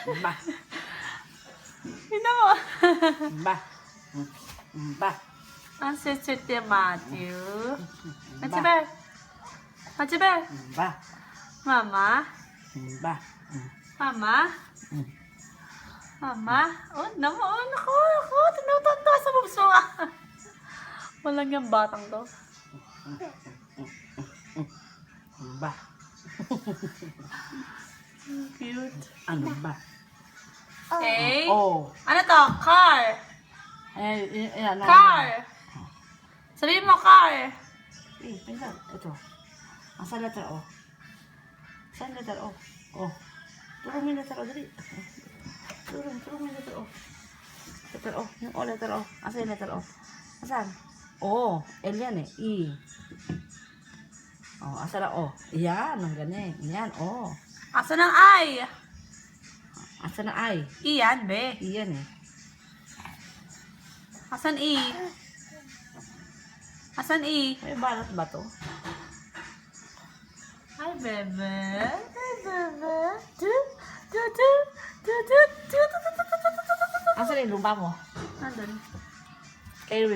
Ba. Tignan mo. Ba. Ba. Ang sweet ni Matthew. Ba. Machibe. Machibe. Ba. Mama. Ba. Mama. Mama. Oh, naman. Ako. Tinutunda sa bubso. Walang yung batang to. Ba. Cute. Ano ba? Okay. Oh. Ano to? Car. Ano? Car. Sabihin mo car. Pinsan. Ito. Ang sa letter O. Saan letter O? Oh. Turong yung letter O. Dali. Turong yung letter O. Letter O. Yung O, letter O. Asa yung letter O? Asan? O. L yan eh. E. Oh, asa na O? Yan. Ang ganyan. Yan. O. Asa ng I? Asa na I? Iyan, be. E yan eh. Asan E? Asan E? May balat ba to? Hi, bebe. Hi, bebe. Du, du, du, du, du, du, du, du, du, du, du, du, du. Asa na yung lumba mo? Nandun. Kayo,